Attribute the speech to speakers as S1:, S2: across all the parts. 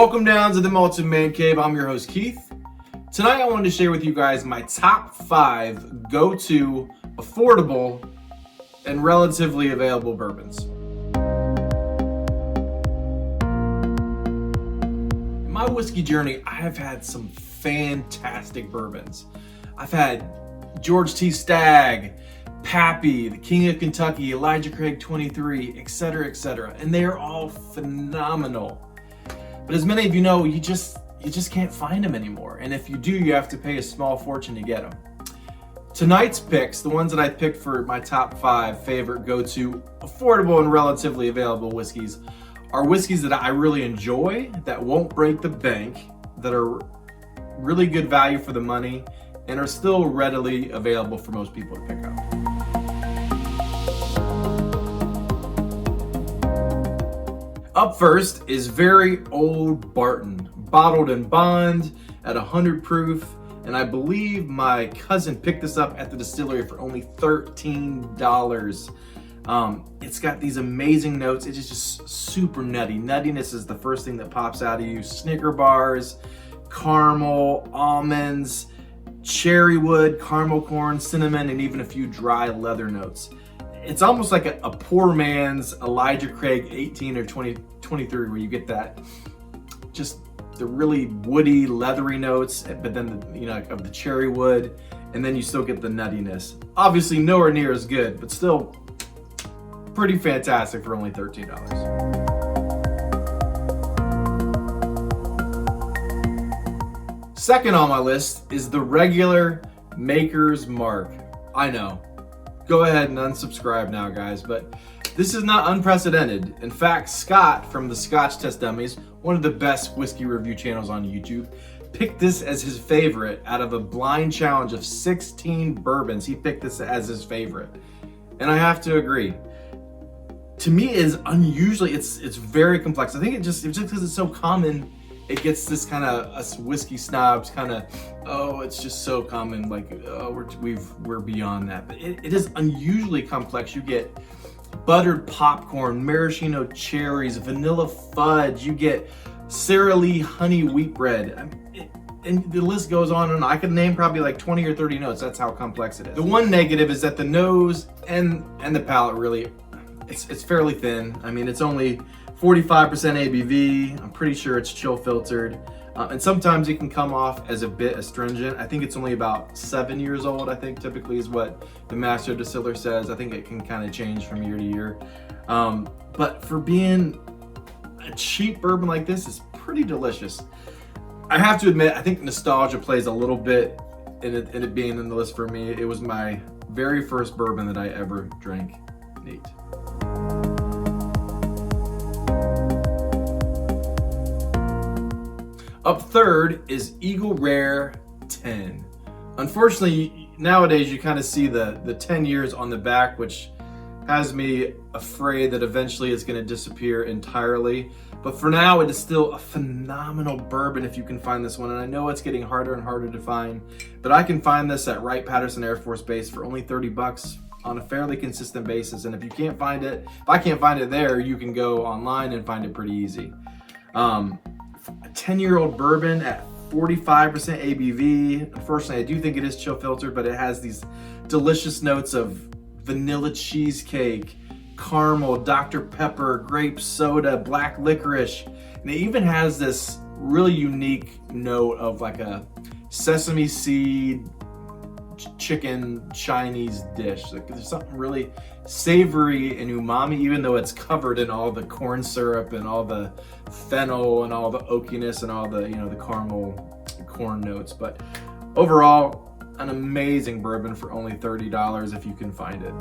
S1: Welcome down to the Malton Man Cave. I'm your host, Keith. Tonight I wanted to share with you guys my top 5 go-to affordable and relatively available bourbons. In my whiskey journey, I have had some fantastic bourbons. I've had George T. Stagg, Pappy, the King of Kentucky, Elijah Craig 23, etc., etc. And they are all phenomenal. But as many of you know, you just can't find them anymore. And if you do, you have to pay a small fortune to get them. Tonight's picks, the ones that I picked for my top 5 favorite go-to affordable and relatively available whiskeys, are whiskeys that I really enjoy, that won't break the bank, that are really good value for the money, and are still readily available for most people to pick up. Up first is very Old Barton, bottled in bond at 100 proof, and I believe my cousin picked this up at the distillery for only $13. It's got these amazing notes. It is just super nutty. Nuttiness is the first thing that pops out of you. Snicker bars, caramel, almonds, cherry wood, caramel corn, cinnamon, and even a few dry leather notes. It's almost like a poor man's Elijah Craig 18 or 23, where you get that, just the really woody, leathery notes, but then of the cherry wood, and then you still get the nuttiness. Obviously nowhere near as good, but still pretty fantastic for only $13. Second on my list is the regular Maker's Mark. I know. Go ahead and unsubscribe now, guys, but this is not unprecedented. In fact, Scott from the Scotch Test Dummies, one of the best whiskey review channels on YouTube, picked this as his favorite out of a blind challenge of 16 bourbons. He picked this as his favorite, and I have to agree. To me, it's very complex. I think it's just because it's so common, it gets this kind of us whiskey snobs kind of, oh, it's just so common, like, oh, we're beyond that. But it is unusually complex. You get buttered popcorn, maraschino cherries, vanilla fudge. You get Sara Lee honey wheat bread. And the list goes on and on. I could name probably like 20 or 30 notes. That's how complex it is. The one negative is that the nose and the palate really, it's fairly thin. I mean, it's only 45% ABV. I'm pretty sure it's chill filtered. And sometimes it can come off as a bit astringent. I think it's only about 7 years old, I think typically is what the master distiller says. I think it can kind of change from year to year. But for being a cheap bourbon like this, it's pretty delicious. I have to admit, I think nostalgia plays a little bit in it being in the list for me. It was my very first bourbon that I ever drank neat. Up third is Eagle Rare 10. Unfortunately, nowadays you kind of see the 10 years on the back, which has me afraid that eventually it's going to disappear entirely. But for now, it is still a phenomenal bourbon if you can find this one. And I know it's getting harder and harder to find, but I can find this at Wright-Patterson Air Force Base for only $30 on a fairly consistent basis. And if you can't find it, if I can't find it there, you can go online and find it pretty easy. A 10-year-old bourbon at 45% ABV. Unfortunately, I do think it is chill filtered, but it has these delicious notes of vanilla cheesecake, caramel, Dr. Pepper, grape soda, black licorice. And it even has this really unique note of like a sesame seed chicken Chinese dish. Like, there's something really savory and umami, even though it's covered in all the corn syrup and all the fennel and all the oakiness and all the the caramel corn notes. But overall, an amazing bourbon for only $30 if you can find it.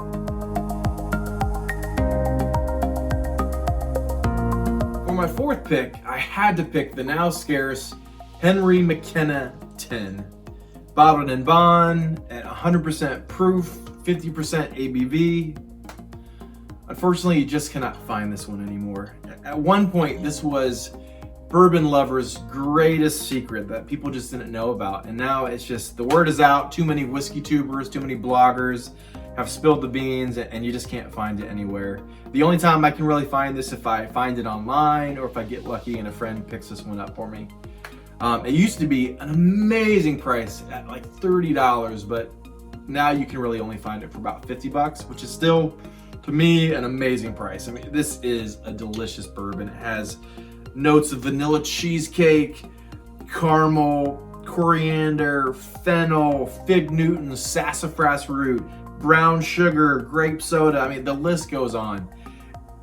S1: For my fourth pick, I had to pick the now scarce Henry McKenna 10. Bottled in bond at 100% proof, 50% ABV. Unfortunately, you just cannot find this one anymore. At one point, this was bourbon lovers' greatest secret that people just didn't know about. And now it's just, the word is out. Too many whiskey tubers, too many bloggers, have spilled the beans and you just can't find it anywhere. The only time I can really find this if I find it online or if I get lucky and a friend picks this one up for me. It used to be an amazing price at like $30, but now you can really only find it for about $50, which is still, to me, an amazing price. I mean, this is a delicious bourbon. It has notes of vanilla cheesecake, caramel, coriander, fennel, fig Newton, sassafras root, brown sugar, grape soda. I mean, the list goes on.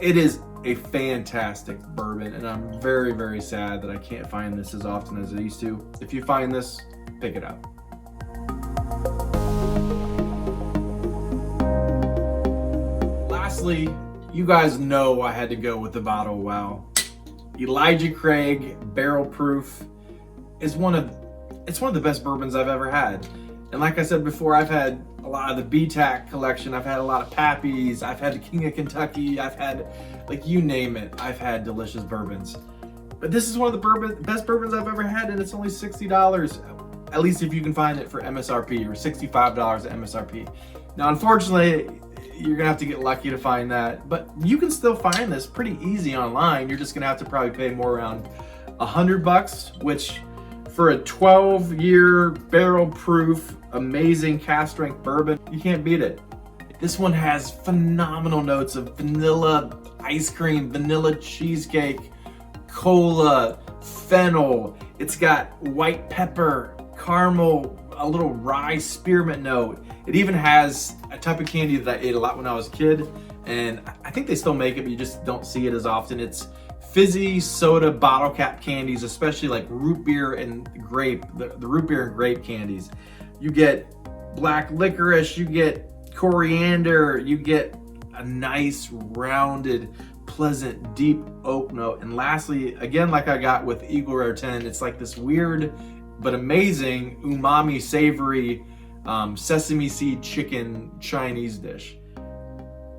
S1: It is a fantastic bourbon, and I'm very, very sad that I can't find this as often as I used to. If you find this, pick it up. Lastly, you guys know I had to go with the bottle wow. Elijah Craig Barrel Proof is one of the best bourbons I've ever had. And like I said before, I've had a lot of the BTAC collection. I've had a lot of Pappy's. I've had the King of Kentucky. I've had, like, you name it. I've had delicious bourbons. But this is one of the best bourbons I've ever had, and it's only $60. At least if you can find it for MSRP, or $65 at MSRP. Now, unfortunately, you're gonna have to get lucky to find that, but you can still find this pretty easy online. You're just gonna have to probably pay more, around $100, which for a 12-year barrel proof, amazing cask strength bourbon, you can't beat it. This one has phenomenal notes of vanilla ice cream, vanilla cheesecake, cola, fennel. It's got white pepper, caramel, a little rye spearmint note. It even has a type of candy that I ate a lot when I was a kid, and I think they still make it, but you just don't see it as often. It's fizzy soda bottle cap candies, especially like root beer and grape, the root beer and grape candies. You get black licorice, you get coriander, you get a nice rounded, pleasant, deep oak note. And lastly, again, like I got with Eagle Rare 10, it's like this weird but amazing umami savory sesame seed chicken Chinese dish.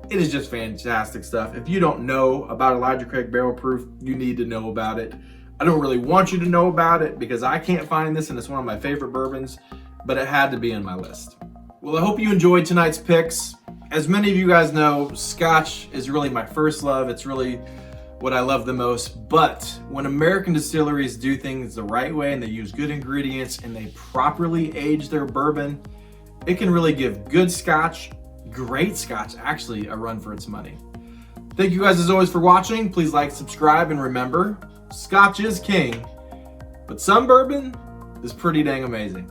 S1: It is just fantastic stuff. If you don't know about Elijah Craig Barrel Proof, you need to know about it. I don't really want you to know about it because I can't find this and it's one of my favorite bourbons, but it had to be on my list. Well, I hope you enjoyed tonight's picks. As many of you guys know, Scotch is really my first love. It's really what I love the most. But when American distilleries do things the right way and they use good ingredients and they properly age their bourbon, it can really give good Scotch, great Scotch, actually, a run for its money. Thank you guys as always for watching. Please like, subscribe, and remember, Scotch is king, but some bourbon is pretty dang amazing.